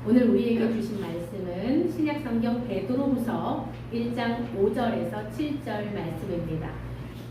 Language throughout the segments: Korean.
오늘 우리에게 주신 말씀은 신약성경 베드로후서 1장 5절에서 7절 말씀입니다.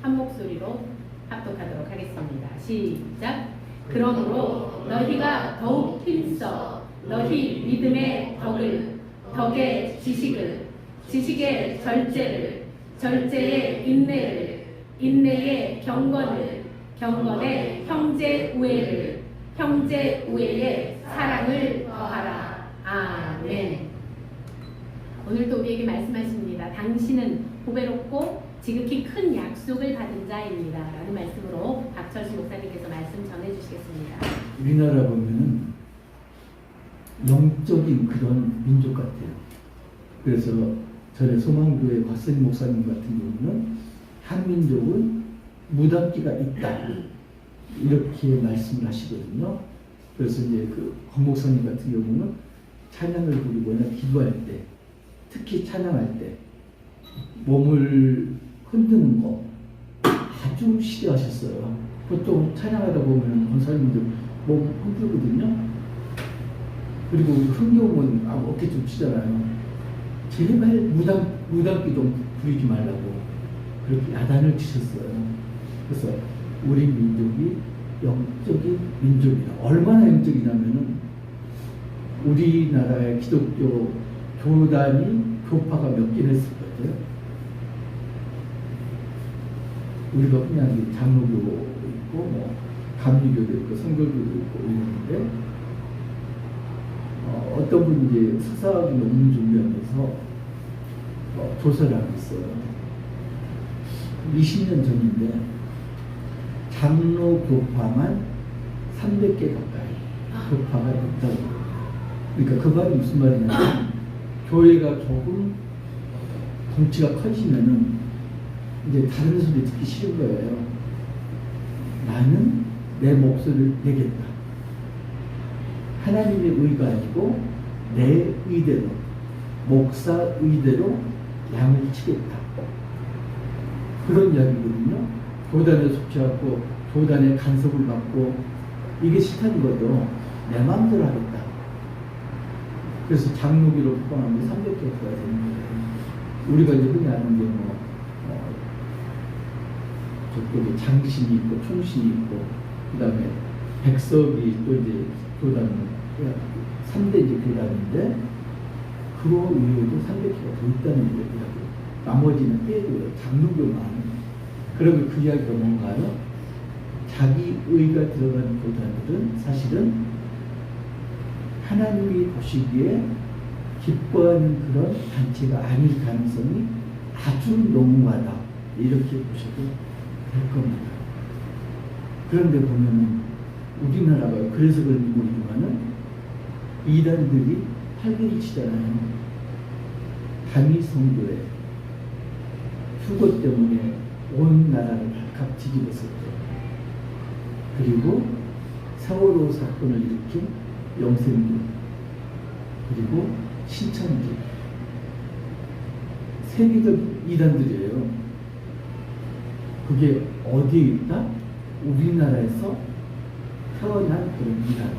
한 목소리로 합독하도록 하겠습니다. 시작! 그러므로 너희가 더욱 힘써 너희 믿음의 덕을, 덕의 지식을, 지식의 절제를, 절제의 인내를, 인내의 경건을, 경건의 형제 우애를, 형제 우애의 사랑을 더하라. 아멘. 오늘도 우리에게 말씀하십니다. 당신은 보배롭고 지극히 큰 약속을 받은 자입니다. 라는 말씀으로 박철수 목사님께서 말씀 전해주시겠습니다. 우리나라 보면은 영적인 그런 민족 같아요. 그래서 전에 소망교회 곽선임 목사님 같은 경우는 한민족은 무당기가 있다 이렇게 말씀을 하시거든요. 그래서 이제 권 목사님 같은 경우는 찬양을 부르거나 기도할 때, 특히 찬양할 때 몸을 흔드는 거 아주 싫어하셨어요. 보통 찬양하다 보면 권사님들 몸 흔들거든요. 그리고 흥겨움은 어깨 좀 치잖아요. 제발 무당기 좀 부리지 말라고 그렇게 야단을 치셨어요. 그래서 우리 민족이 영적인 민족이다. 얼마나 영적이냐면은 우리나라의 기독교 교단이 교파가 몇 개나 있을 거예요. 우리가 그냥 장로교 있고 뭐 감리교도 있고 성결교도 있고 이러는데 어떤 분이 이제 석사학위 논문 준비하면서 조사를 하고 있어요. 20년 전인데 장로 교파만 300개 가까이 교파가 있다고. 그러니까 그 말이 무슨 말이냐면 교회가 조금 덩치가 커지면은 이제 다른 소리 듣기 싫은 거예요. 나는 내 목소리를 내겠다. 하나님의 의가 아니고 내 의대로, 목사 의대로 양을 치겠다. 그런 이야기거든요. 교단에 속해갖고 교단의 간섭을 받고 이게 싫다는 거죠. 내 마음대로 하겠다. 그래서 장로기로 포함하면 300개가 되는 거예요. 우리가 이제 흔히 아는 게 저쪽에 장신이 있고 총신이 있고 그 다음에 백석이 또 이제 교단 3대 이제 교단인데 그 외에도 300개가 더 있다는 얘기하고 나머지는 빼고요. 장로교만. 그러면 그 이야기가 뭔가요? 자기 의가 들어간 교단들은 사실은 하나님이 보시기에 기뻐하는 그런 단체가 아닐 가능성이 아주 농후하다. 이렇게 보셔도 될 겁니다. 그런데 보면은 우리나라가 그래서 그런지 모르지만은 이단들이 활기를 치잖아요. 단위 성교회 휴거 때문에 온 나라를 발칵 뒤집었었죠. 그리고 세월호 사건을 일으킨 영생교 그리고 신천지 세계적인 이단들이에요. 그게 어디에 있다? 우리나라에서 태어난 그런 이단.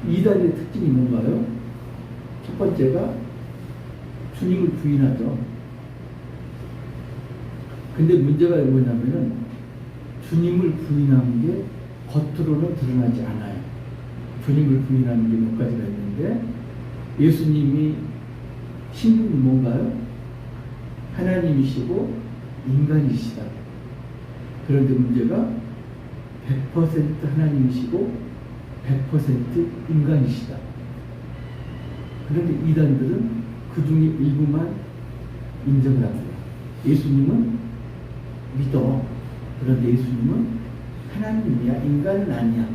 이단의 특징이 뭔가요? 첫 번째가 주님을 부인하죠. 근데 문제가 뭐냐면은 주님을 부인하는 게 겉으로는 드러나지 않아요. 주님을 부인하는 게 몇 가지가 있는데 예수님이 신분이 뭔가요? 하나님이시고 인간이시다. 그런데 문제가 100% 하나님이시고 100% 인간이시다. 그런데 이단들은 그 중에 일부만 인정을 합니다. 예수님은 믿어. 그런데 예수님은 하나님이야, 인간은 아니야.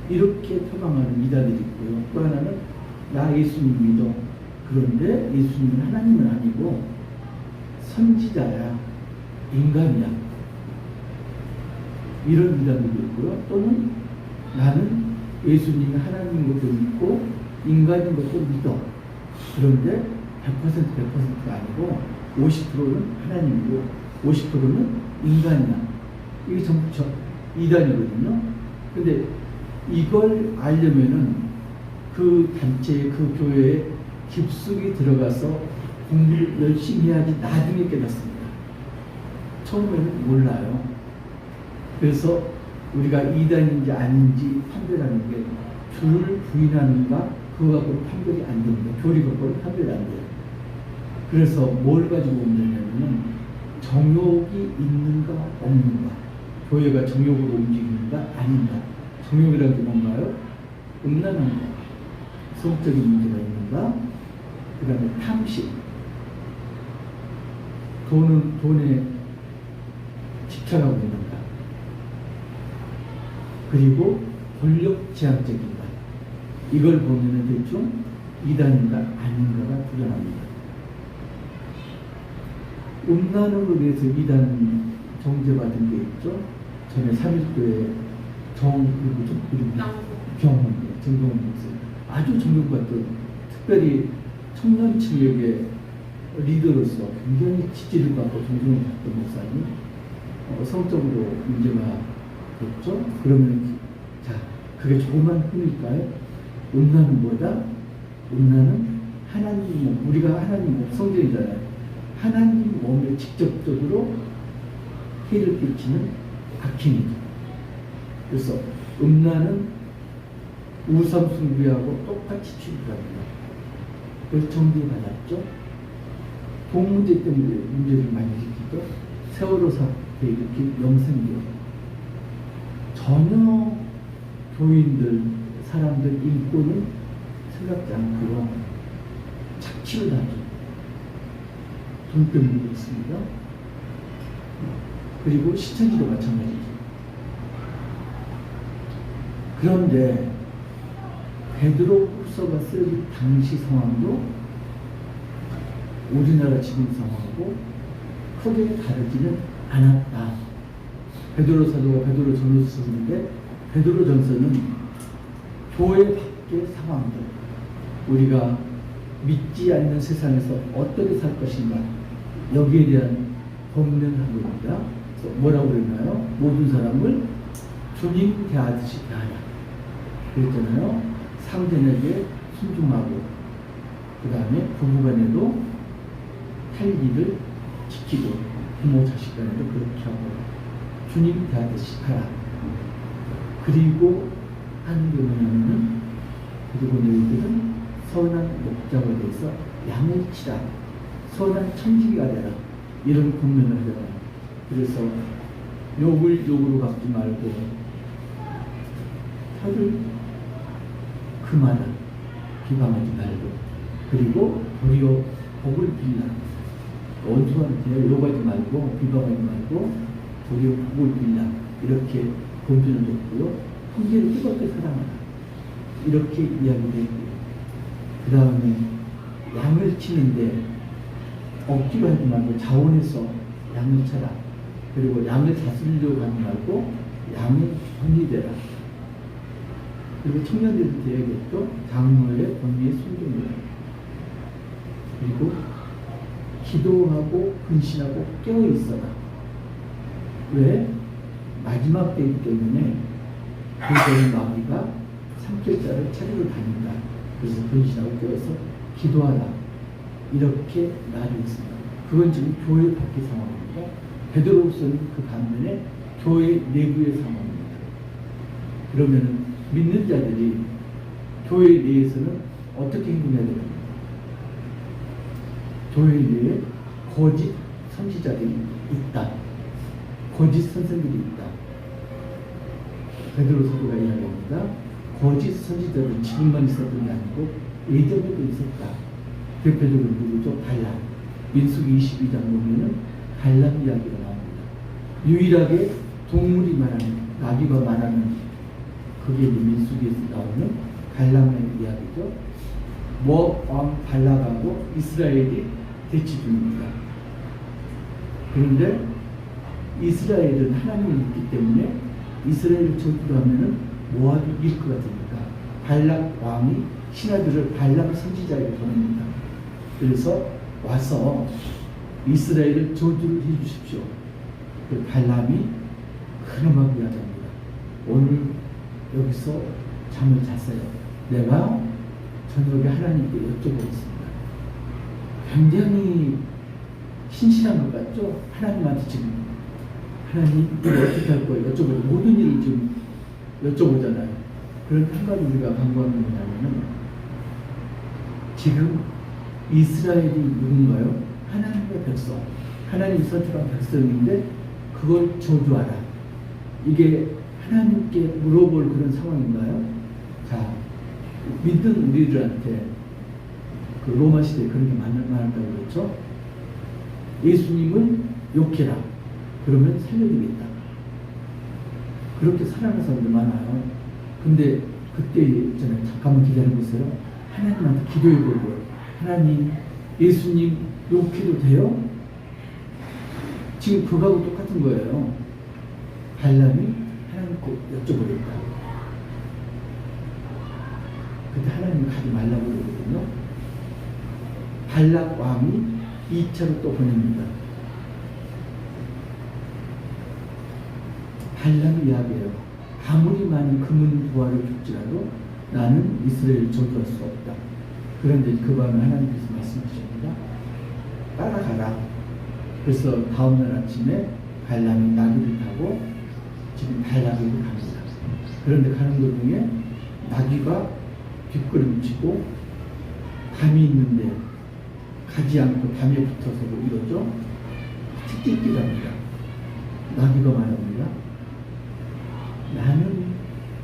이렇게 표방하는 이단들이 있고요. 또 하나는 나 예수님 믿어. 그런데 예수님은 하나님은 아니고 선지자야, 인간이야. 이런 이단들도 있고요. 또는 나는 예수님이 하나님인 것도 믿고 인간인 것도 믿어. 그런데 100%가 아니고 50%는 하나님이고 50%는 인간이야. 이게 전부 이단이거든요. 근데 이걸 알려면은 그 단체에, 그 교회에 깊숙이 들어가서 공부를 열심히 해야지 나중에 깨닫습니다. 처음에는 몰라요. 그래서 우리가 이단인지 아닌지 판별하는 게 주를 부인하는가 그거 갖고 판별이 안 됩니다. 교리 갖고는 판별이 안 돼요. 그래서 뭘 가지고 문제냐면은 정욕이 있는가 없는가, 교회가 정욕으로 움직이는가 아닌가. 정욕이라는 게 뭔가요? 음란한 거, 성적인 문제가 있는가, 그 다음에 탐심, 돈에 집착하고 있는가, 그리고 권력 제한적인가. 이걸 보면은 대충 이단인가 아닌가가 드러납니다. 음란으로 인해서 이단 정죄받은 게 있죠. 전에 3.1교회 정경훈 목사님, 아주 존경받던, 특별히 청년층에게 리더로서 굉장히 지지를 받고 존경을 받던 목사님, 성적으로 문제가 됐죠. 그러면 자, 그게 조그만 흠일까요? 음란은 뭐다? 음란은 하나님 몸, 우리가 하나님 몸, 성전이잖아요. 하나님 몸에 직접적으로 해를 끼치는 악행이죠. 그래서 음란은 우상숭배하고 똑같이 취급합니다. 그래서 정죄받았죠. 돈 문제 때문에 문제를 많이 일으키죠. 세월호 사태 일으킨 영생교. 전혀 교인들, 사람들 인권은 생각지 않고요. 착취를 하죠. 돈 때문에 그렇습니다. 그리고 시천지도 마찬가지죠. 그런데 베드로 후서가 쓰여진 당시 상황도 우리나라 지금 상황하고 크게 다르지는 않았다. 베드로 사도가 베드로 전서를 썼는데, 베드로 전서는 교회 밖의 상황들, 우리가 믿지 않는 세상에서 어떻게 살 것인가, 여기에 대한 법문하고 있다. 뭐라고 그랬나요? 모든 사람을 주님 대하듯이 대하라 그랬잖아요. 상대에게 순종하고, 그 다음에 부부간에도 탈기를 지키고, 부모 자식간에도 그렇게 하고, 주님 대하듯이 하라. 그리고 하는 게 뭐냐면은, 그리고 너희들은 선한 목장에 대해서 양을 치라, 선한 청지기가 되라, 이런 권면을 하잖아요. 그래서 욕을 욕으로 갚지 말고, 혀를 금하라, 비방하지 말고, 그리고 도리어 복을 빌라. 원수한테 욕하지 말고 비방하지 말고 도리어 복을 빌라, 이렇게 권면을 했고요. 형제를 뜨겁게 사랑하라, 이렇게 이야기를 했고요. 그 다음에 양을 치는데 억지로 하지 말고 자원해서 양을 쳐라. 그리고 양을 다스리려고 하지 말고 양의 본이 되라. 그리고 청년들한테 얘기했죠. 장로의 권위에 순종해라. 그리고 기도하고 근신하고 깨어있어라. 왜? 마지막 때이기 때문에 그들의 마귀가 삼킬자를 찾으러 다닌다. 그래서 근신하고 깨어서 기도하라, 이렇게 나뉘었습니다. 그건 지금 교회 밖의 상황입니다. 베드로후서는 그 반면에 교회 내부의 상황입니다. 그러면 믿는 자들이 교회 내에서는 어떻게 행동해야 됩니까? 교회 내에 거짓 선지자들이 있다. 거짓 선생들이 있다. 베드로 사도가 이야기합니다. 거짓 선지자들은 지금만 있었던 게 아니고 예전에도 있었다. 대표적으로 누구죠? 발람. 민수기 22장 보면은 발람 이야기가 나옵니다. 유일하게 동물이 말하는, 나비가 말하는, 그게 민수기에서 나오는 발람의 이야기죠. 모압 발락하고 이스라엘이 대치 중입니다. 그런데 이스라엘은 하나님을 믿기 때문에 이스라엘을 저주를 하면은 모압이 이길 것 같으니까 발락 왕이 신하들을 발람 선지자에게 보냅니다. 그래서 와서 이스라엘을 저주를 해주십시오. 그 발람이 근엄하게 이야기합니다. 오늘 여기서 잠을 잤어요. 내가 저녁에 하나님께 여쭤보겠습니다. 굉장히 신실한 것 같죠? 하나님한테 지금 하나님 이거 어떻게 할 거예요? 여쭤보죠. 모든 일을 지금 여쭤보잖아요. 그런데 한 가지 우리가 간구하는 게 뭐냐면은 지금 이스라엘이 누군가요? 하나님의 백성, 하나님이 선택한 백성인데 그걸 저주하라. 이게 하나님께 물어볼 그런 상황인가요? 자, 믿는 우리들한테 그 로마 시대에 그렇게 말한다고 그랬죠? 예수님을 욕해라. 그러면 살려주겠다. 그렇게 살아가는 사람들 많아요. 근데 그때 있잖아요. 잠깐만 기다려보세요. 하나님한테 기도해보고요. 하나님, 예수님 욕해도 돼요? 지금 그거하고 똑같은 거예요. 발람이 하나님 꼭 여쭤보겠다. 그때 하나님이 가지 말라고 그러거든요. 발락 왕이 2차로 또 보냅니다. 발람이 이야기해요. 아무리 많은 금은 부하를 줬지라도 나는 이스라엘을 저주할 수 없다. 그런데 그 밤에 하나님께서 말씀하십니다. 따라가라. 그래서 다음날 아침에 발람이 나귀를 타고 지금 발락으로 갑니다. 그런데 가는 도중에 나귀가 뒷걸음치고 담이 있는데 가지 않고 담에 붙어서 이러죠. 틱틱틱합니다. 나귀가 말합니다. 나는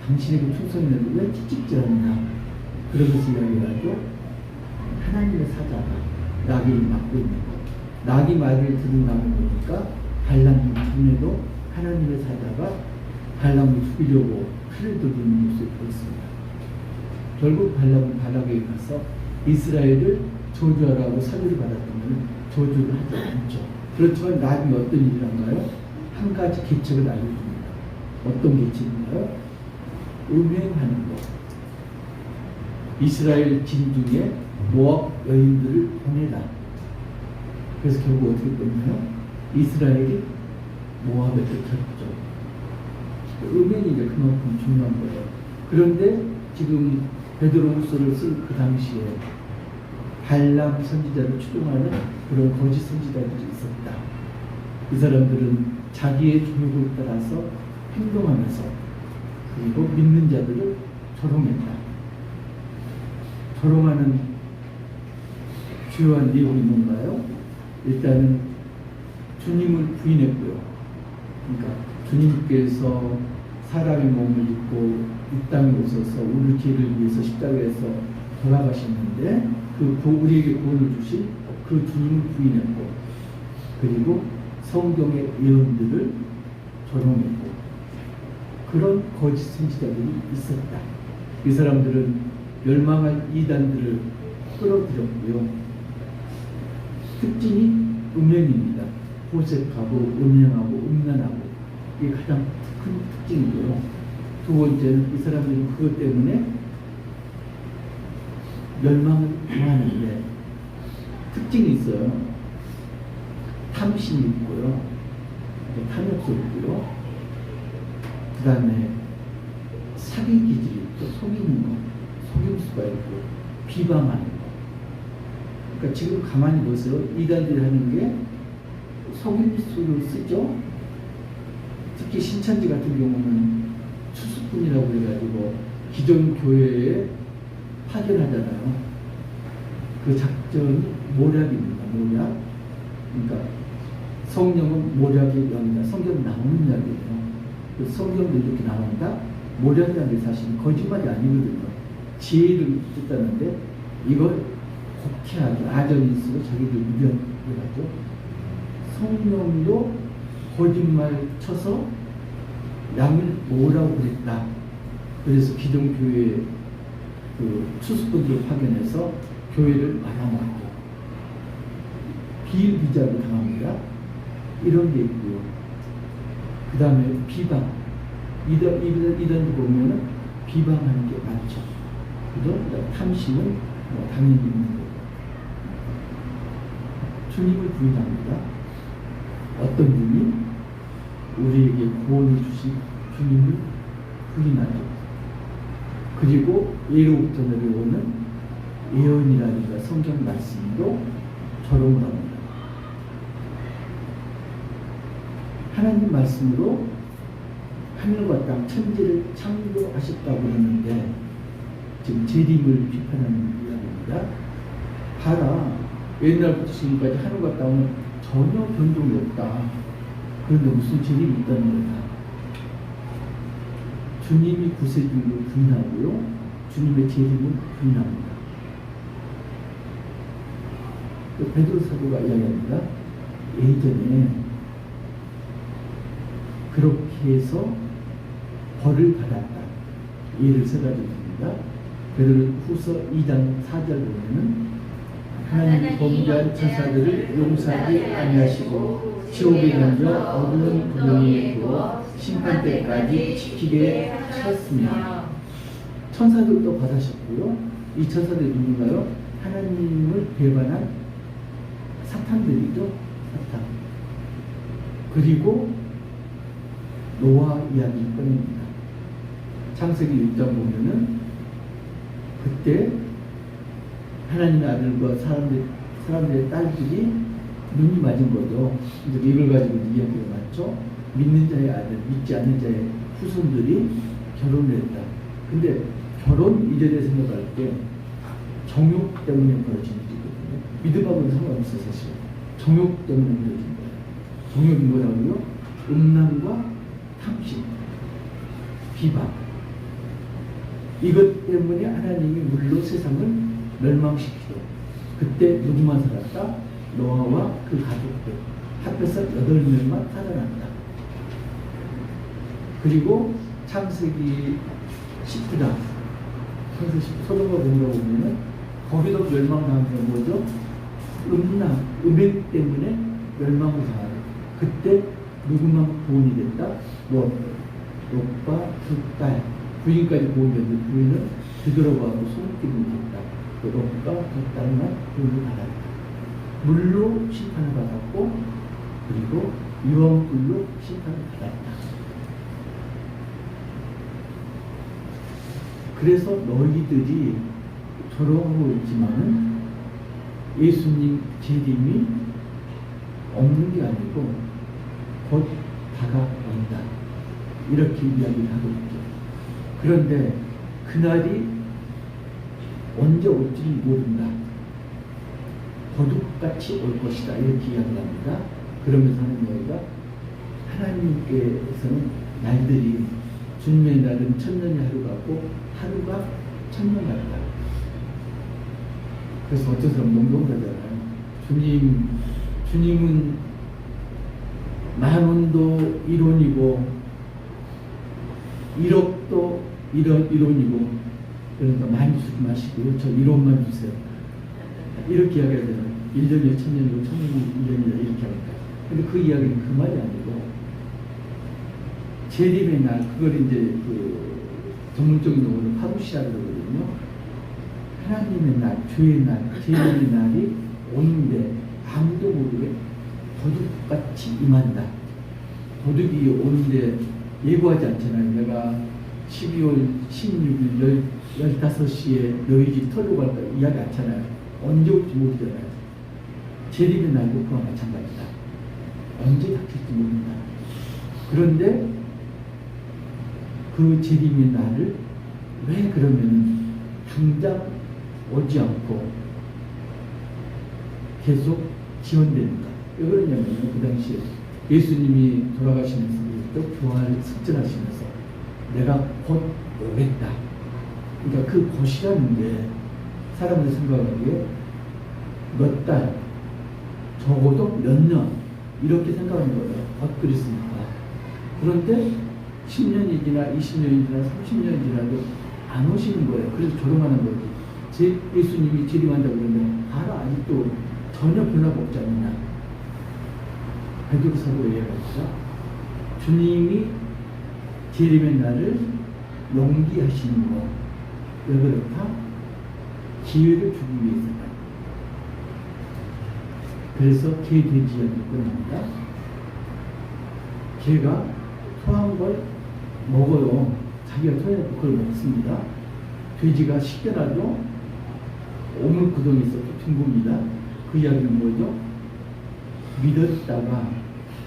당신에게 충성했는데 왜 틱틱질하느냐. 그러면서 이야기하죠. 하나님의 사자가 나귀를 막고 있는 것. 나귀 말을 듣는 다음에 보니까 발람 중에도 하나님의 사자가 발람을 죽이려고 칼을 들고 있는 모습을 보였습니다. 결국 발람은 발락에게 가서 이스라엘을 저주하라고 사주를 받았다면 저주를 하지 않죠. 그렇지만 나중에 어떤 일을 한가요? 한 가지 계책을 알려줍니다. 어떤 계책인가요? 음행하는 것. 이스라엘 진 중에 모압 여인들을 보내라. 그래서 결국 어떻게 됐나요? 이스라엘이 모압에 들켰죠. 음행이 이제 그만큼 중요한 거예요. 그런데 지금 베드로후서를 쓸 그 당시에 발람 선지자를 추종하는 그런 거짓 선지자들이 있었다. 이 사람들은 자기의 교육을 따라서 행동하면서 그리고 믿는 자들을 조롱했다. 조롱하는 주요한 내용이 뭔가요? 일단은 주님을 부인했고요. 그러니까 주님께서 사람의 몸을 입고 이 땅에 오셔서 우리 죄를 위해서 십자가에서 돌아가셨는데 우리에게 구원을 주신 그 주님을 부인했고, 그리고 성경의 예언들을 조롱했고, 그런 거짓 선지자들이 있었다. 이 사람들은 멸망할 이단들을 끌어들였고요. 특징이 음행입니다. 호색하고 음행하고 음란하고, 이게 가장 큰 특징이고요. 두 번째는 이 사람들은 그것 때문에 멸망을 당하는데 특징이 있어요. 탐심이 있고요. 탐욕스럽고요. 그 다음에 사기 기질이 있고, 속이는 거, 속임수가 있고, 비방하는 거. 그러니까 지금 가만히 보세요. 이단들이 하는 게 속임수를 쓰죠. 특히 신천지 같은 경우는 추수꾼이라고 해가지고 기존 교회에 파견하잖아요. 그 작전이 모략입니다. 모략. 그러니까 성령은 모략의 영이다. 성경 나오는 이야기예요. 그 성경도 이렇게 나온다. 모략이라는 게 사실 거짓말이 아니거든요. 지혜를 뜻하는데 이걸 곡해하게 아전인수로 자기들 유견해가지고 성령도 거짓말 쳐서 양을 모으라고 그랬다. 그래서 기존 교회에 그 추수꾼들을 파견해서 교회를 말아먹고 비일비재하게 당합니다. 이런 게 있고요. 그 다음에 비방. 이단도 보면은 비방하는 게 많죠. 그죠? 탐심은 당연히 있는 거고. 주님을 부인합니다. 어떤 분이 우리에게 구원을 주신 주님을 부인하죠. 그리고 예로부터 내려오는 예언이라든가 성경 말씀도 조롱을 합니다. 하나님 말씀으로 하늘과 땅 천지를 창조하셨다고 했는데 지금 재림을 비판하는 이야기입니다. 봐라, 옛날부터 지금까지 하늘과 땅은 전혀 변동이 없다. 그런데 무슨 재림이 있다는 거다. 주님이 구세주로 부인하고요, 주님의 재림은 부인합니다. 베드로 사도가 이야기합니다. 예전에 그렇게 해서 벌을 받았다. 예를 세 가지 듭니다. 베드로 후서 2장 4절 보면은 하나님 범죄한 천사들을 용서하지 아니하시고 지옥에 던져 어두운 구덩이에 두어 심판 때까지 지키게 하셨습니다. 천사들도 받으셨고요. 이 천사들이 누군가요? 하나님을 배반한 사탄들이죠. 사탄. 그리고 노아 이야기를 꺼냅니다. 창세기 6장 보면은 그때 하나님의 아들과 사람들의 딸들이 눈이 맞은 거죠. 이제 이걸 가지고 이야기가 맞죠. 믿는 자의 아들, 믿지 않는 자의 후손들이 결혼을 했다. 근데 결혼 이전에 생각할 때 정욕 때문에 벌어진 일이거든요. 믿음하고는 상관없어요, 사실. 정욕 때문에 벌어진 거예요. 정욕이 뭐라고요? 음란과 탐심, 비방. 이것 때문에 하나님이 물로 세상을 멸망시키고 그때 누구만 살았다? 노아와 그 가족들 합해서 8명만 살아났다. 그리고 창세기 19장 창세기 19장 소돔과 고모라 보면은 거기도 멸망당한 게 뭐죠? 음란, 음행 때문에 멸망을 당하고 그때 누구만 구원이 됐다? 롯과 두 딸 부인까지 구원이 됐는데 부인은 되돌아가고 손길을 했다. 롯과 두 딸만 구원을 받았다. 물로 심판을 받았고 그리고 유황불로 심판을 받았다. 그래서 너희들이 조롱하고 있지만은 예수님 재림이 없는 게 아니고 곧 다가온다. 이렇게 이야기를 하고 있죠. 그런데 그날이 언제 올지를 모른다. 거듭같이 올 것이다. 이렇게 이야기합니다. 그러면서 하는 이야기가 하나님께서는 날들이 주님의 날은 천년이 하루 같고 하루가 천년 같다. 그래서 어떤 사람 농담하잖아요. 주님은 만원도 1원이고 1억도 1원이고 그러니까 많이 주지 마시고요. 저 1원만 주세요. 이렇게 이야기하잖아요. 1년이요, 1000년이고 1000년이 1년이다 이렇게 합니다. 근데 그 이야기는 그 말이 아니고 재림의 날, 그걸 이제 그 전문적인 용어로 파루시아라고 그러거든요. 하나님의 날, 주의 날, 재림의 날이 오는데 아무도 모르게 도둑같이 임한다. 도둑이 오는데 예고하지 않잖아요. 내가 12월 16일 15시에 너희 집 털고 갈까 이야기 않잖아요. 언제 올지 모르잖아요. 재림의 날도 그와 마찬가지다. 언제 닥칠지 모른다. 그런데 그 재림의 날을 왜 그러면 당장 오지 않고 계속 지연되는가? 왜 그러냐면요. 그 당시에 예수님이 돌아가시면서 교환을 습전하시면서 내가 곧 오겠다. 그러니까 그 곧이라는 게 사람들이 생각하기에 몇 달, 적어도 몇 년 이렇게 생각하는 거예요. 곧 그랬으니까. 그런데 10년이 지나 20년이 지나 30년이 지나도 안 오시는 거예요. 그래서 조롱하는 거지. 예수님이 재림한다고 그러는데 바로 아직도 전혀 변화가 없지 않느냐. 베드로 사도가 이야기합니다. 주님이 재림의 날을 용기하시는 것. 왜 그렇다? 기회를 주기 위해서다. 그래서 개, 돼지 이야기를 꺼냅니다. 개가 토한 걸 먹어요. 자기가 토해놓고 그걸 먹습니다. 돼지가 씻겨놔도 오물구덩이 있어도 둥굽니다. 그 이야기는 뭐죠? 믿었다가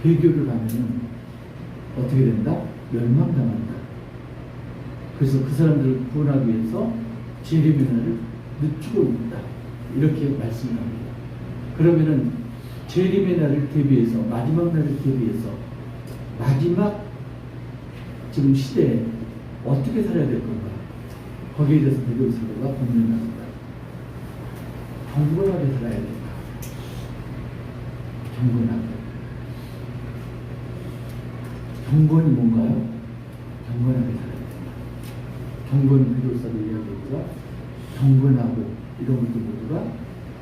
배교를 하면 어떻게 된다? 멸망당한다. 그래서 그 사람들을 구원하기 위해서 재림의 늦추고 있다. 이렇게 말씀을 합니다. 그러면은 재림의 날을 대비해서, 마지막 날을 대비해서 마지막 지금 시대에 어떻게 살아야 될 건가? 거기에 대해서 베드로 사도가 권면합니다. 경건하게 살아야 된다. 경건하게. 경건이 뭔가요? 경건하게 살아야 된다. 경건은 베드로 사도 이야기했죠. 경건하고 이런 것들 모두가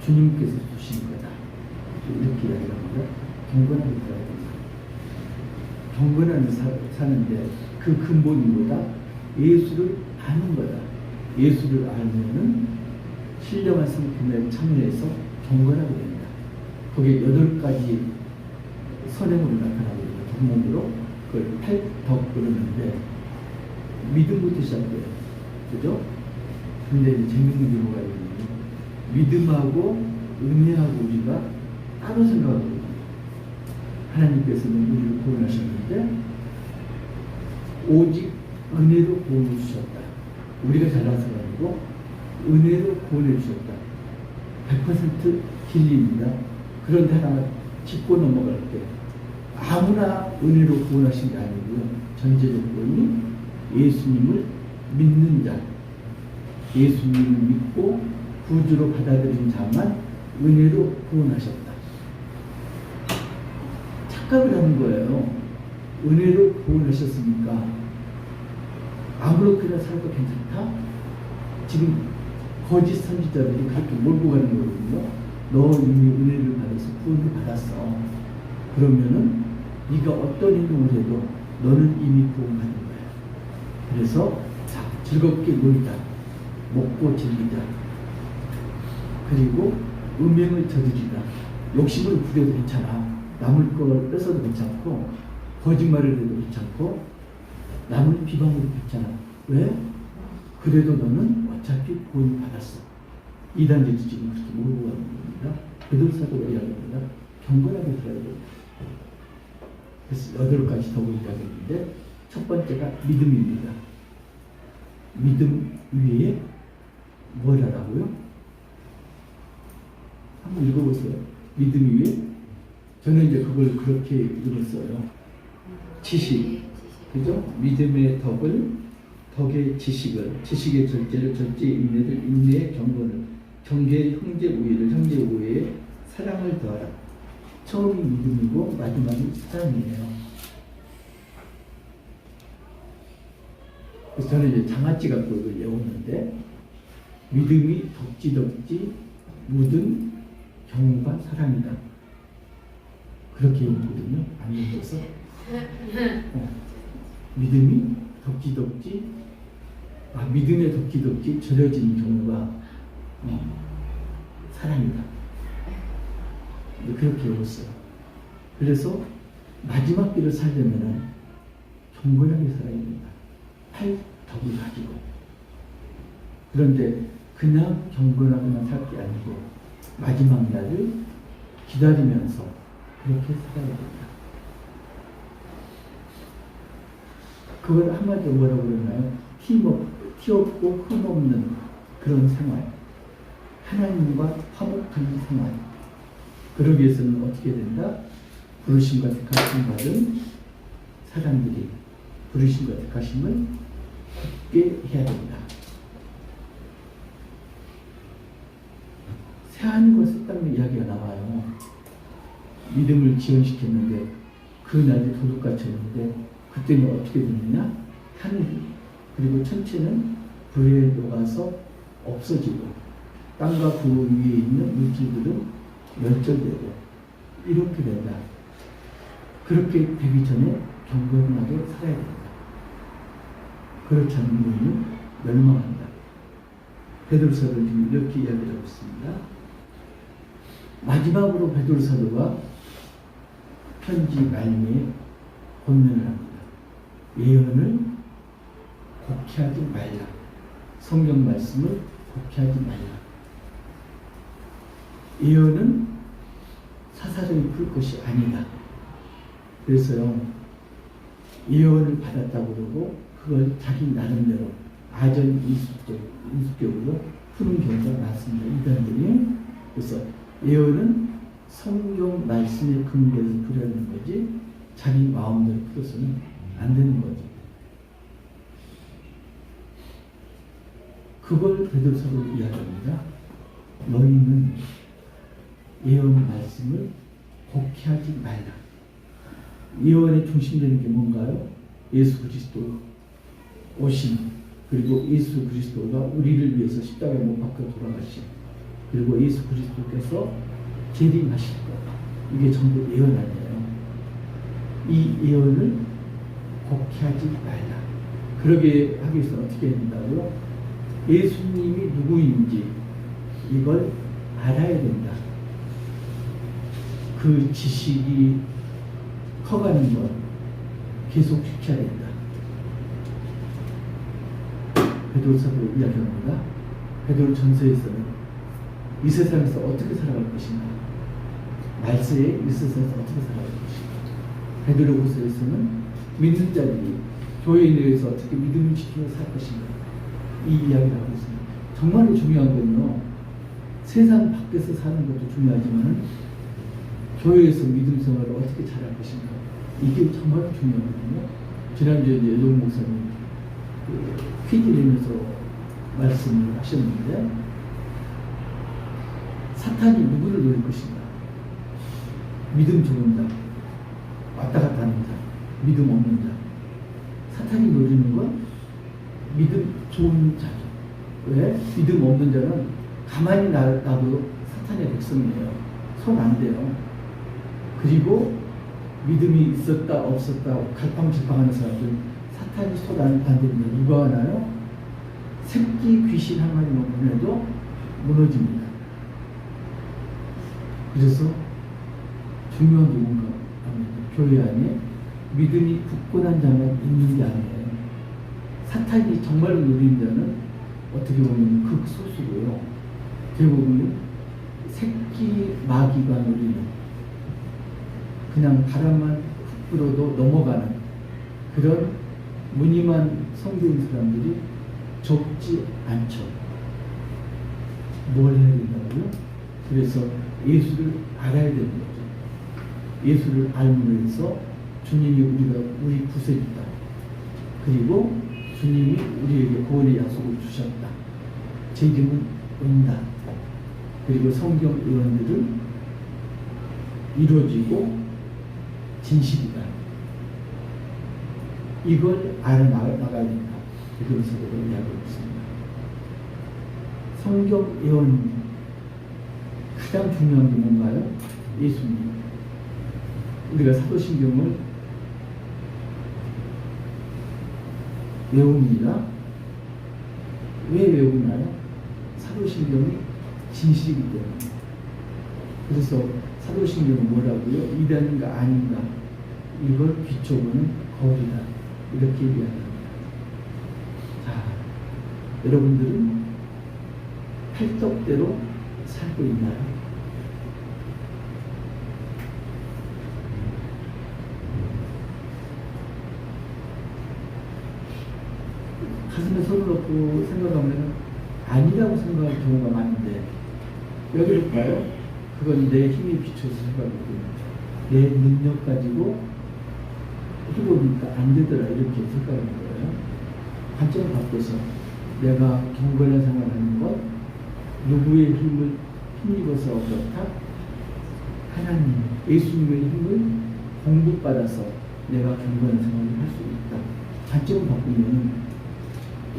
주님께서 주신 거다. 이렇게 이야기합니다. 경건하게 살아야 된다. 경건하게 사는데 그 근본이 뭐다? 예수를 아는 거다. 예수를 알면은 신령한 성품에 참여해서 경건하게 된다. 거기에 8가지 선행으로 나타나고 있는 덕목으로 그걸 8덕 그러는데 믿음부터 시작돼요. 그죠? 근데 이제 재밌는 경우가 있는데 믿음하고 은혜하고 우리가 따로 생각하거든요. 하나님께서는 우리를 구원하셨는데 오직 은혜로 구원해 주셨다. 우리가 잘나서 가지고 은혜로 구원해 주셨다. 100% 진리입니다. 그런데 하나 짚고 넘어갈 때 아무나 은혜로 구원하신 게 아니고요. 전제 조건이 예수님을 믿는 자, 예수님을 믿고 구주로 받아들인 자만 은혜로 구원하셨다. 착각을 하는 거예요. 은혜로 구원하셨으니까 아무렇게나 살아도 괜찮다? 지금 거짓 선지자들이 그렇게 몰고 가는 거거든요. 너 이미 은혜를 받아서 구원을 받았어. 그러면은 네가 어떤 행동을 해도 너는 이미 구원받은 거야. 그래서 자, 즐겁게 놀자. 먹고 즐기자. 그리고 음행을 저지르자. 욕심을 부려도 괜찮아. 남을 걸 뺏어도 괜찮고 거짓말을 해도 괜찮고 남을 비방해도 괜찮아. 왜? 그래도 너는 어차피 구원 받았어. 이단들이 지금 그렇게 몰고 가는 겁니다. 베드로 사도가 이야기합니다. 경건하게 살아야 됩니다. 그래서 8가지 덕을 이야기했는데 첫 번째가 믿음입니다. 믿음 위에 뭘 하라고요? 한번 읽어보세요. 믿음 위에 저는 이제 그걸 그렇게 읽었어요. 지식, 그죠? 믿음의 덕을, 덕의 지식을, 지식의 절제를, 절제의 인내를, 인내의 경건을, 경계의 형제 우애를, 형제 우애에 사랑을 더하라. 처음이 믿음이고 마지막이 사랑이에요. 그래서 저는 이제 장아찌 갖고 이걸 외웠는데 믿음이 덕지덕지 묻은 경우가 사랑이다. 그렇게 읽거든요. 안 읽어서 믿음이 덕지덕지 믿음에 덕지덕지 절여진 경우가 사랑이다. 그렇게 읽었어요. 그래서 마지막 길을 살려면은 경건하게 살아야 된다. 8덕을 가지고. 그런데 그냥 경건하게만 살 게 아니고 마지막 날을 기다리면서 그렇게 살아야 된다. 그걸 한마디로 뭐라고 그러나요? 티 없고 흠 없는 그런 생활. 하나님과 화목한 생활. 그러기 위해서는 어떻게 된다? 부르심과 택하심 받은 사람들이 부르심과 택하심을 굳게 해야 된다. 새하늘과 새 땅의 이야기가 나와요. 믿음을 지연시켰는데 그 날이 도둑같았는데 그때는 어떻게 되느냐? 하늘이 그리고 천체는 불에 녹아서 없어지고 땅과 그 위에 있는 물질들은 멸절되고 이렇게 된다. 그렇게 되기 전에 경건하게 살아야 된다. 그렇지 않으면 우리는 멸망한다. 베드로서를 지금 이렇게 이야기를 하고 있습니다. 마지막으로 베드로서가 편지 말미에 권면을 합니다. 예언을 곡해하지 말라. 성경 말씀을 곡해하지 말라. 예언은 사사로이 풀 것이 아니다. 그래서요, 예언을 받았다고 그러고 그걸 자기 나름대로 인수적으로 푸는 경우가 많습니다. 이단들이. 그래서 예언은 성경 말씀의 근거에서 풀어야하는 거지 자기 마음대로 풀어서는 안 되는 거죠. 그걸 베드로서로 이야기합니다. 너희는 예언 말씀을 곡해하지 말라. 예언의 중심되는 게 뭔가요? 예수 그리스도 오심, 그리고 예수 그리스도가 우리를 위해서 십자가에 못 박혀 돌아가심, 그리고 예수 그리스도께서 재림하실 것, 이게 전부 예언 아니에요. 이 예언을 곡해하지 말라. 그러게 하기 위해서는 어떻게 해야 된다고요? 예수님이 누구인지 이걸 알아야 된다. 그 지식이 커가는 것 계속 지켜야 된다. 베드로서로 이야기합니다. 베드로 전서에서는 이 세상에서 어떻게 살아갈 것인가, 말세에 이 세상에서 어떻게 살아갈 것인가, 베드로후서에서는 믿는 자들이 교회에 대해서 어떻게 믿음을 지키며 살 것인가, 이 이야기를 하고 있습니다. 정말로 중요한 건요, 세상 밖에서 사는 것도 중요하지만 교회에서 믿음 생활을 어떻게 잘할 것인가, 이게 정말 중요하거든요. 지난주에 이제 용 목사님 퀴즈 내면서 말씀을 하셨는데, 사탄이 누구를 노릴 것인가? 믿음 좋은 자, 왔다 갔다 하는 자, 믿음 없는 자. 사탄이 노리는 건 믿음 좋은 자죠. 왜? 믿음 없는 자는 가만히 놔도 사탄의 백성이에요. 손 안 대요. 그리고 믿음이 있었다 없었다 갈팡질팡하는 사람들, 사탄이 손 안 대면 누가 하나요? 새끼 귀신 한 마리만 보내도 무너집니다. 그래서 중요한 게 뭔가 합니다. 교회 안에 믿음이 굳건한 자만 있는 게 아니에요. 사탄이 정말로 노리는 자는 어떻게 보면 극소수고요. 대부분 새끼 마귀가 노리는, 그냥 바람만 훅 불어도 넘어가는 그런 무늬만 성도인 사람들이 적지 않죠. 뭘 해야 된다고요? 그래서 예수를 알아야 되는 거죠. 예수를 알므로 해서 주님이 우리 구세주다. 그리고 주님이 우리에게 구원의 약속을 주셨다. 재림은 온다. 그리고 성경 예언들은 이루어지고 진실이다. 이걸 알아나가야 된다. 그런 식으로 이야기하고 있습니다. 성경 예언 가장 중요한 게 뭔가요? 예수님. 우리가 사도신경을 외웁니다. 왜 외우나요? 사도신경이 진실이기 때문에. 그래서 사도신경은 뭐라고요? 이단인가 아닌가, 이걸 비춰보는 거울이다, 이렇게 얘기합니다. 자, 여러분들은 팔떡대로 살고 있나요? 가슴에 손을 놓고 생각하면 아니라고 생각할 경우가 많은데, 여기를 봐요. 그건 내 힘에 비춰서 생각하거든요. 내 능력 가지고 해보니까 안 되더라, 이렇게 생각하는 거예요. 관점을 바꿔서 내가 경건한 생활하는 것, 누구의 힘을 힘입어서 그렇다? 하나님, 예수님의 힘을 공급받아서 내가 경건한 생활을 할 수 있다. 관점을 바꾸면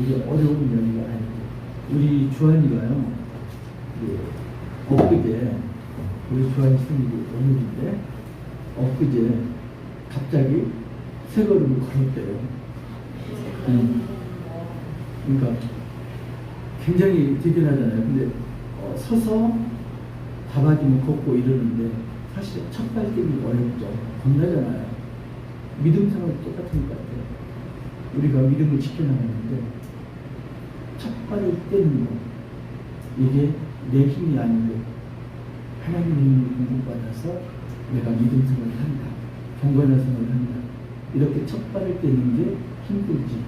이게 어려운 이야기가 아니고, 우리 주한이가요, 엊그제, 우리 주한이 생일이 오늘인데, 엊그제 갑자기 세 걸음을 걸었대요. 그러니까 굉장히 대견하잖아요. 근데 서서 다바지면 걷고 이러는데, 사실 첫 발길이 어렵죠. 겁나잖아요. 믿음 생활도 똑같은 것 같아요. 우리가 믿음을 지켜나가는데 첫 첫 발을 떼는 것, 이게 내 힘이 아니고 하나님의 힘을 공급받아서 내가 믿음 생활을 한다, 경건한 생활을 한다, 이렇게 첫 발을 떼는 게 힘들지.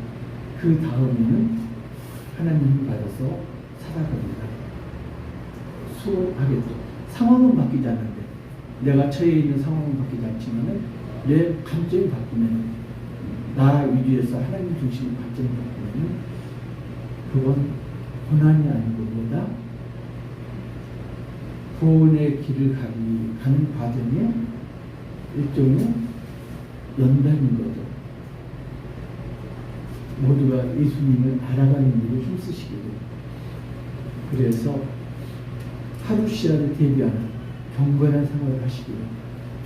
그 다음에는 하나님 힘을 받아서 살아갑니다. 수월하겠죠. 상황은 바뀌지 않는데, 내가 처해 있는 상황은 바뀌지 않지만은 내 감정이 바뀌면, 나 위주에서 하나님 중심의 감정이 바뀌면 그건 고난이 아니고 뭐다? 구원의 길을 가는 과정에 일종의 연단인 거죠. 모두가 예수님을 알아가는 일에 힘쓰시기를. 그래서 하루 씨라도 대비하는 경건한 생활을 하시기를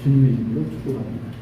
주님의 이름으로 축복합니다.